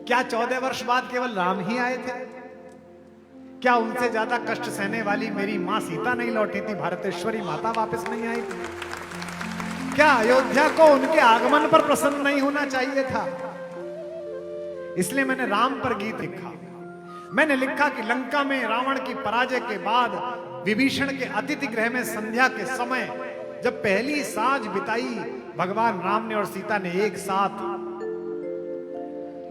क्या 14 वर्ष बाद केवल राम ही आए थे? क्या उनसे ज्यादा कष्ट सहने वाली मेरी मां सीता नहीं लौटी थी? भारतेश्वरी माता वापस नहीं आई थी? क्या अयोध्या को उनके आगमन पर प्रसन्न नहीं होना चाहिए था? इसलिए मैंने राम पर गीत लिखा। मैंने लिखा कि लंका में रावण की पराजय के बाद विभीषण के अतिथि गृह में संध्या के समय जब पहली साँझ बिताई भगवान राम ने और सीता ने एक साथ,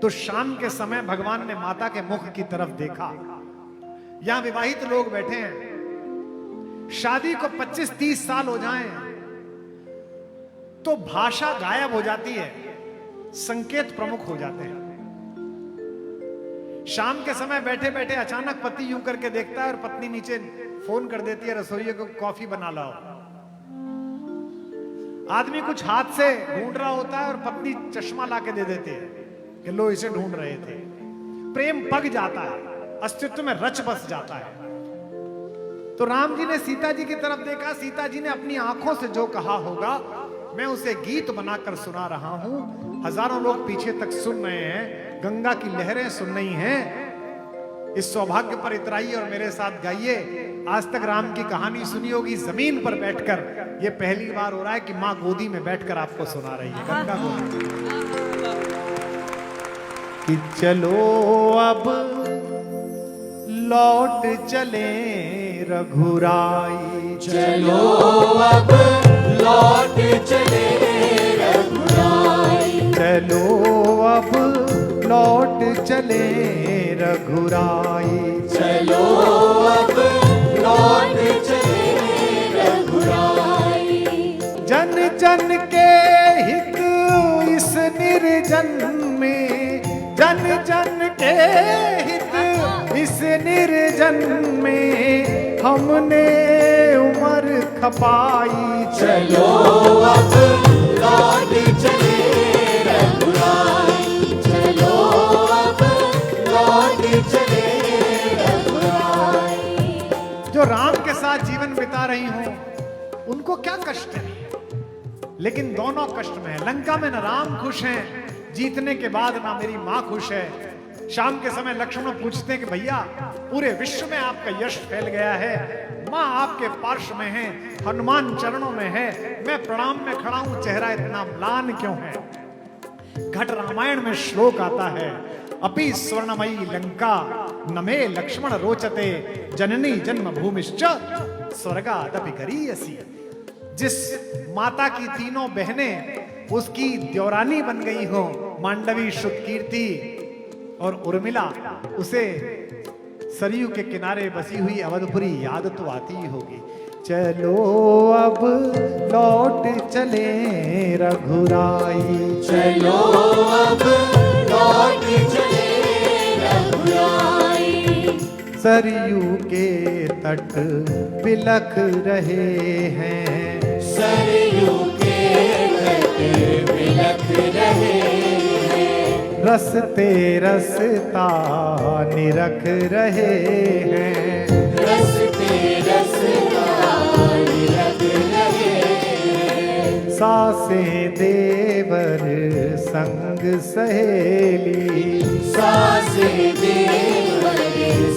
तो शाम के समय भगवान ने माता के मुख की तरफ देखा। यहां विवाहित लोग बैठे हैं, शादी को 25-30 साल हो जाएं तो भाषा गायब हो जाती है, संकेत प्रमुख हो जाते हैं। शाम के समय बैठे बैठे अचानक पति यूं करके देखता है और पत्नी नीचे फोन कर देती है, रसोइये को कॉफी बना लाओ। आदमी कुछ हाथ से ढूंढ रहा होता है और पत्नी चश्मा लाके दे देती है कि लो इसे ढूंढ रहे थे। प्रेम पग जाता है, अस्तित्व में रच बस जाता है। तो राम जी ने सीता जी की तरफ देखा, सीता जी ने अपनी आंखों से जो कहा होगा मैं उसे गीत बनाकर सुना रहा हूं। हजारों लोग पीछे तक सुन रहे हैं, गंगा की लहरें सुन रही हैं। इस सौभाग्य पर इतराइए और मेरे साथ गाइए। आज तक राम की कहानी सुनी होगी जमीन पर बैठकर, ये पहली बार हो रहा है कि मां गोदी में बैठकर आपको सुना रही है, गंगा गोदी। कि चलो अब लौट चले रघुराई, चलो अब लौट चले रघुराई, चलो अब लौट चले रघुराई, चलो अब लौट चले रघुराई। जन जन के हित इस निर्जन में, जन जन के हित इस निर्जन में हमने उम्र खपाई। चलो अब लौट चले रघुराई, चलो अब लौट चले रघुराई। जो राम के साथ जीवन बिता रही हूं उनको क्या कष्ट है, लेकिन दोनों कष्ट में है। लंका में न राम खुश हैं जीतने के बाद, ना मेरी मां खुश है। शाम के समय लक्ष्मण पूछते हैं कि भैया पूरे विश्व में आपका यश फैल गया है, मां आपके पार्श्व में है, हनुमान चरणों में है, मैं प्रणाम में खड़ा हूं, चेहरा इतना म्लान क्यों है? घट रामायण में श्लोक आता है, अपि स्वर्णमयी लंका नमे लक्ष्मण रोचते, जननी जन्म भूमिश्च स्वर्गादपि गरीयसी। जिस माता की तीनों बहनें उसकी द्योरानी बन गई हो, मांडवी, श्रुतकीर्ति और उर्मिला, उसे सरयू के किनारे बसी हुई अवधपुरी याद तो आती ही होगी। चलो अब लौट चले रघुराई, चलो अब लौट चले रघुराई। सरयू के तट बिलख रहे हैं, सरयू के तट बिलख रहे हैं, रसते रसता निरख रहे हैं, रसते रसता निरख रहे हैं। सासें देवर संग सहेली, सासें देवर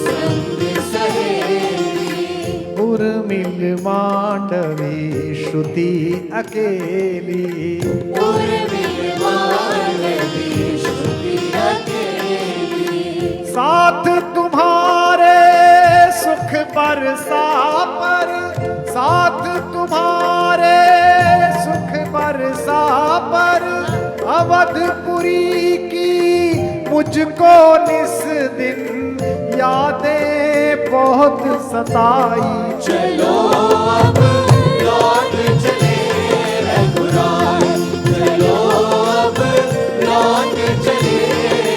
संग सहेली, उर्मिल मांडवी श्रुति अकेली, उर्मिल मांडवी श्रुति अकेली। साथ तुम्हारे सुख बरसा पर, साथ तुम्हारे सुख बरसा पर, अवधपुरी की मुझको निस दिन यादें बहुत सताई। चलो अब लौट चले रघुराई, चलो अब लौट चले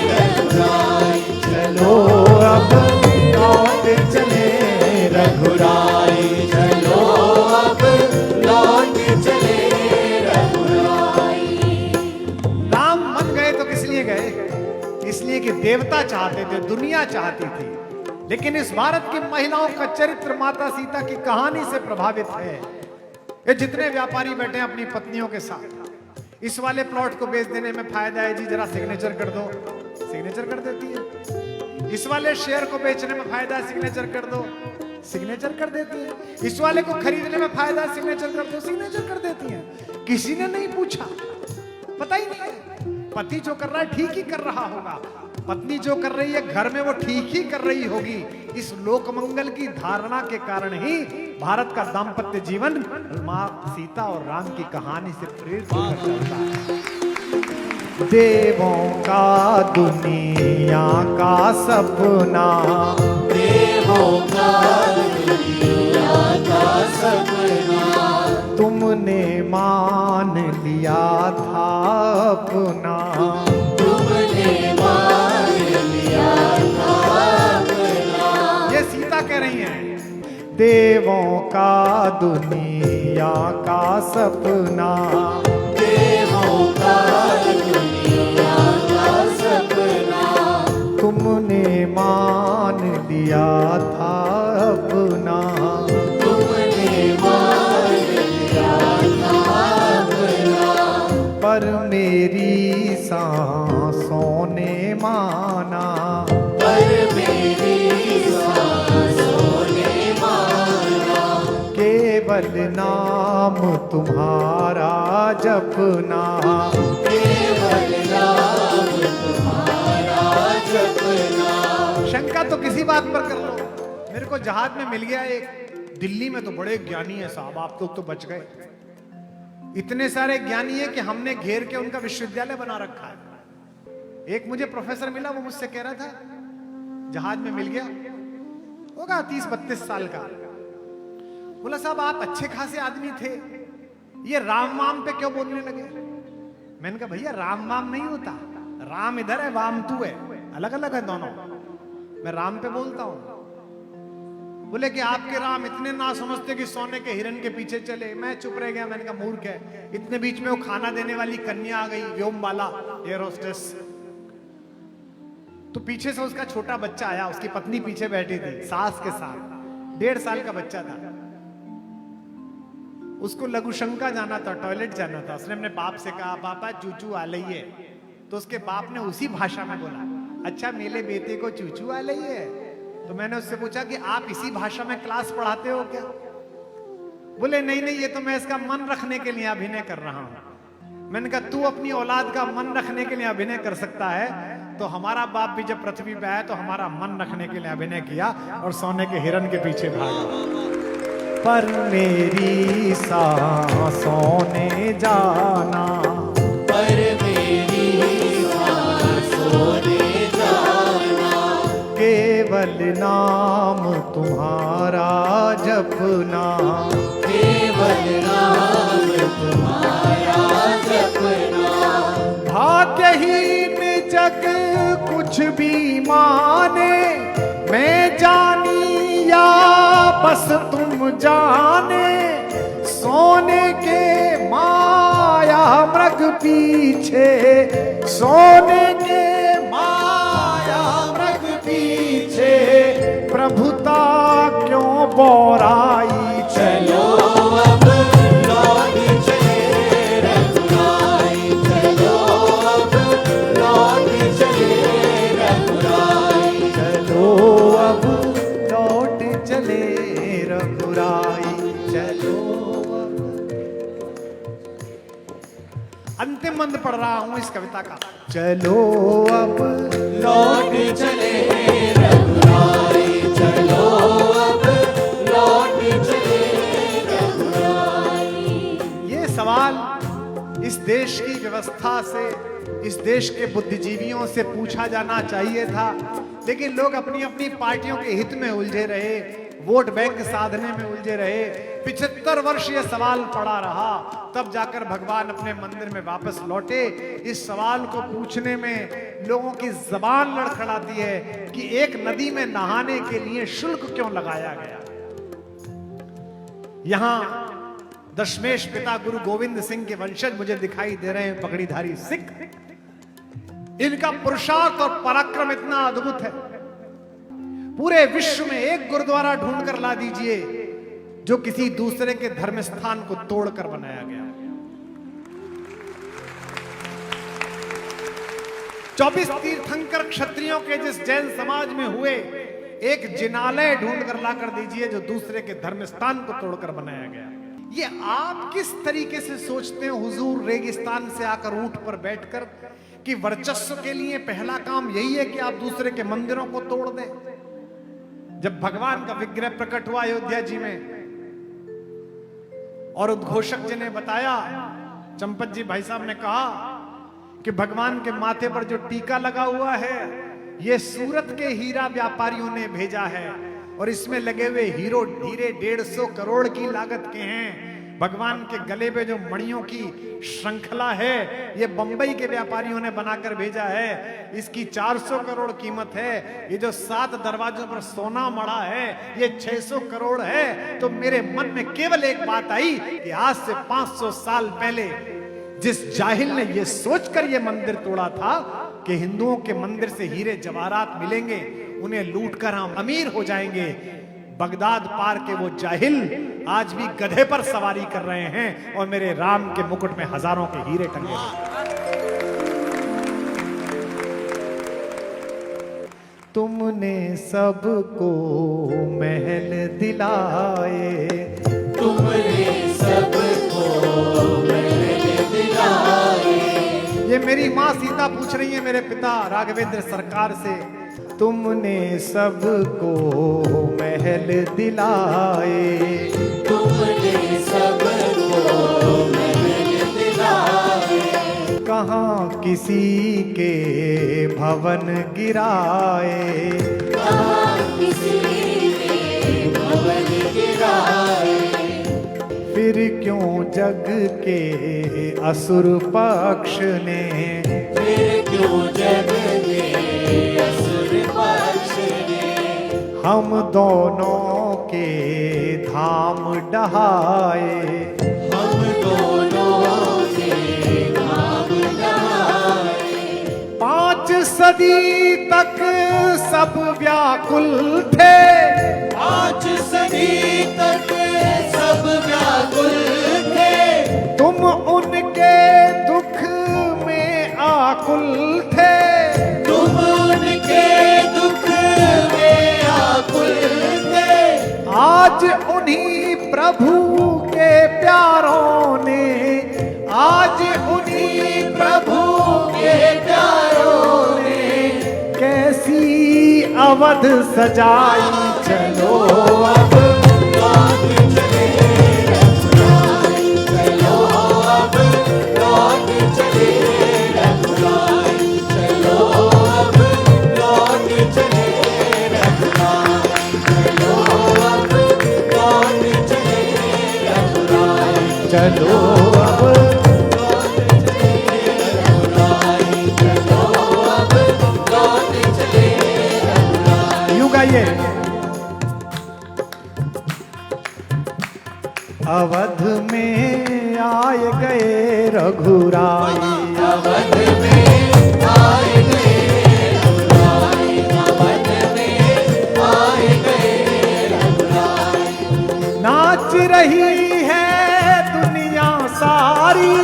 रघुराई, चलो अब लौट चले रघुराई, चलो अब लौट चले रघुराई। राम मन गए तो किस लिए गए? इसलिए कि देवता चाहते थे, दुनिया चाहती थी। लेकिन इस भारत की महिलाओं का चरित्र माता सीता की कहानी से प्रभावित है। ये जितने व्यापारी बैठे हैं अपनी पत्नियों के साथ, इस वाले प्लॉट को बेच देने में फायदा है जी, जरा सिग्नेचर कर दो, सिग्नेचर कर देती है। इस वाले शेयर को बेचने में फायदा, सिग्नेचर कर दो, सिग्नेचर कर देती है। इस वाले को खरीदने में फायदा, सिग्नेचर कर दो, सिग्नेचर कर देती है। किसी ने नहीं पूछा, पता ही नहीं है। पति जो कर रहा है ठीक ही कर रहा होगा, पत्नी जो कर रही है घर में वो ठीक ही कर रही होगी। इस लोक मंगल की धारणा के कारण ही भारत का दाम्पत्य जीवन मां सीता और राम की कहानी से प्रेरित होकर चलता है। देवों का दुनिया का सपना, देवों का दुनिया का सपना, तुमने मान लिया था अपना, तुमने मान लिया था अपना। ये सीता कह रही है। देवों का दुनिया का सपना, देवों का दुनिया का सपना, तुमने मान लिया था अपना, तुमने मान लिया था अपना। पर मेरी सांसों ने माना, पर मेरी सांसों ने माना, केवल नाम तुम्हारा जपना, केवल नाम तुम्हारा जपना। शंका तो किसी बात पर कर लो। मेरे को जहाज में मिल गया एक, दिल्ली में तो बड़े ज्ञानी है साहब, आप लोग तो बच गए। इतने सारे ज्ञानी है कि हमने घेर के उनका विश्वविद्यालय बना रखा है। एक मुझे प्रोफेसर मिला, वो मुझसे कह रहा था, जहाज में मिल गया, होगा 30-32 साल का। बोला साहब आप अच्छे खासे आदमी थे, ये राम वाम पे क्यों बोलने लगे? मैंने कहा भैया राम वाम नहीं होता, राम इधर है वाम तू है, अलग अलग है दोनों। मैं राम पे बोलता हूं। बोले कि आपके राम इतने ना समझते कि सोने के हिरन के पीछे चले। मैं चुप रह गया, मैंने कहा मूर्ख है। इतने बीच में वो खाना देने वाली कन्या आ गई, व्योमबाला एयर होस्टेस। तो पीछे से उसका छोटा बच्चा आया, उसकी पत्नी पीछे बैठी थी सास के साथ, 1.5 साल का बच्चा था। उसको लघुशंका जाना था, टॉयलेट जाना था। उसने अपने बाप से कहा पापा चूचू आ लई है। तो उसके बाप ने उसी भाषा में बोला, अच्छा मेरे बेटे को चूचू आ लई है। तो मैंने उससे पूछा कि आप इसी भाषा में क्लास पढ़ाते हो क्या? बोले नहीं नहीं, ये तो मैं इसका मन रखने के लिए अभिनय कर रहा हूं। मैंने कहा तू अपनी औलाद का मन रखने के लिए अभिनय कर सकता है, तो हमारा बाप भी जब पृथ्वी पे आया तो हमारा मन रखने के लिए अभिनय किया और सोने के हिरन के पीछे भागा। पर मेरी सांसों ने जाना, पर मेरी सांसों ने जाना, केवल नाम तुम्हारा जपना, केवल नाम तुम्हारा जपना। भाग्यहीन जग कुछ भी माने, मैं जानी या बस तुम जाने, सोने के माया मृग पीछे, सोने के माया मृग पीछे, प्रभुता क्यों बोराई चलो अब लौट चले रघुराई, चलो अब लौट चले रघुराई, चलो अब लौट चले रघुराई, चलो अब। अंतिम मंद पढ़ रहा हूं इस कविता का। चलो अब लौट चले रघुराई, चलो अब लौट चले रघुराई। ये सवाल इस देश की व्यवस्था से, इस देश के बुद्धिजीवियों से पूछा जाना चाहिए था, लेकिन लोग अपनी अपनी पार्टियों के हित में उलझे रहे, वोट बैंक साधने में उलझे रहे। 75 वर्ष ये सवाल पड़ा रहा, तब जाकर भगवान अपने मंदिर में वापस लौटे। इस सवाल को पूछने में लोगों की जबान लड़खड़ाती है कि एक नदी में नहाने के लिए शुल्क क्यों लगाया गया। यहां दशमेश पिता गुरु गोविंद सिंह के वंशज मुझे दिखाई दे रहे हैं, पगड़ीधारी सिख। इनका पुरुषार्थ और पराक्रम इतना अद्भुत है, पूरे विश्व में एक गुरुद्वारा ढूंढ कर ला दीजिए जो किसी दूसरे के धर्म स्थान को तोड़कर बनाया गया। 24 तीर्थंकर क्षत्रियों के जिस जैन समाज में हुए, एक जिनालय ढूंढ कर ला कर दीजिए जो दूसरे के धर्म स्थान को तोड़कर बनाया गया। ये आप किस तरीके से सोचते हैं हुजूर रेगिस्तान से आकर ऊंट पर बैठकर कि वर्चस्व के लिए पहला काम यही है कि आप दूसरे के मंदिरों को तोड़ दें? जब भगवान का विग्रह प्रकट हुआ अयोध्या जी में और उद्घोषक जी ने बताया, चंपत जी भाई साहब ने कहा कि भगवान के माथे पर जो टीका लगा हुआ है ये सूरत के हीरा व्यापारियों ने भेजा है और इसमें लगे हुए हीरो हीरे 150 करोड़ की लागत के हैं। भगवान के गले पे जो मणियों की श्रृंखला है ये बंबई के व्यापारियों ने बनाकर भेजा है, इसकी 400 करोड़ कीमत है। ये जो 7 दरवाजों पर सोना मड़ा है ये 600 करोड़ है। तो मेरे मन में केवल एक बात आई कि आज से 500 साल पहले जिस जाहिल ने ये सोचकर ये मंदिर तोड़ा था कि हिंदुओं के मंदिर से हीरे जवाहरात मिलेंगे, उन्हें लूटकर हम अमीर हो जाएंगे, बगदाद पार के वो जाहिल आज भी गधे पर सवारी कर रहे हैं और मेरे राम के मुकुट में हजारों के हीरे टंगे हैं। तुमने सबको महल दिलाए, तुमने सबको महल दिलाए। ये मेरी माँ सीता पूछ रही है मेरे पिता राघवेंद्र सरकार से, तुमने सबको महल दिलाए, तुमने सबको महल दिलाए। कहाँ किसी के भवन गिराए, कहाँ किसी के भवन गिराए। फिर क्यों जग के असुर पक्ष ने, फिर क्यों जग के असुर पक्ष ने हम दोनों के धाम डहाए, हम दोनों के नाम गाए। 5 सदी तक सब व्याकुल थे, 5 सदी तक सब व्याकुल थे। तुम उनके दुख में आकुल थे, तुम उनके दुख में आकुल थे। आज उन्हीं प्रभु के प्यारों ने, आज उन्हीं प्रभु के प्यारों ने कैसी अवध सजाई। चलो अब लौट चले रघुराई, चलो अब लौट चले रघुराई, चलो अब लौट चले रघुराई, चलो अब लौट चले रघुराई, चलो अब रघुराई, चलो अब लौट चले रघुराई। यूं गाइए, अवध में आए गए रघुराई, अवध में आए गए रघुराई, अवध में आए गए रघुराई। नाच रही है दुनिया सारी,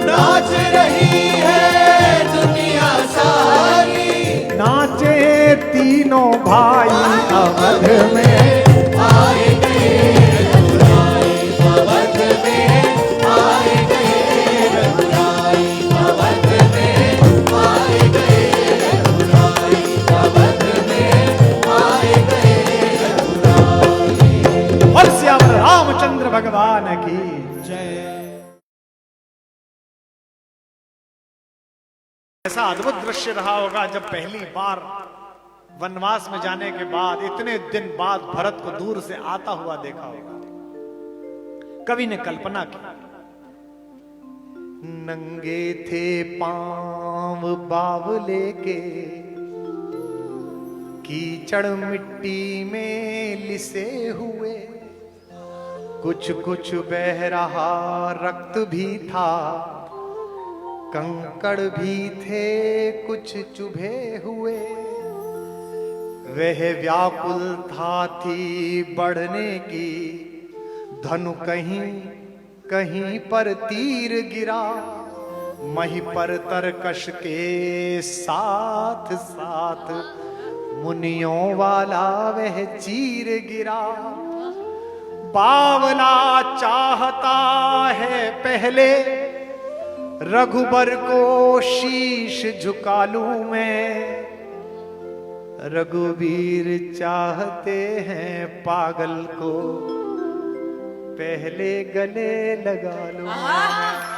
नाच रही है दुनिया सारी। नाचे तीनों भाई अवध में आए गए रघुराई, अवध में आए गए रघुराई, अवध में आए गए रघुराई, अवध में आए गए रघुराई। और श्याम रामचंद्र भगवान की जय। ऐसा अद्भुत दृश्य रहा होगा जब पहली बार वनवास में जाने के बाद इतने दिन बाद भरत को दूर से आता हुआ देखा होगा। कवि ने कल्पना की, नंगे थे पांव बावले के, कीचड़ मिट्टी में लिसे हुए, कुछ कुछ बह रहा रक्त भी था, कंकड़ भी थे कुछ चुभे हुए, वह व्याकुलता थी बढ़ने की, धनु कहीं कहीं पर तीर गिरा, मही पर तरकश के साथ साथ मुनियों वाला वह चीर गिरा। बावला चाहता है पहले रघुबर को शीश झुका लूं मैं, रघुवीर चाहते हैं पागल को पहले गले लगा लूं मैं।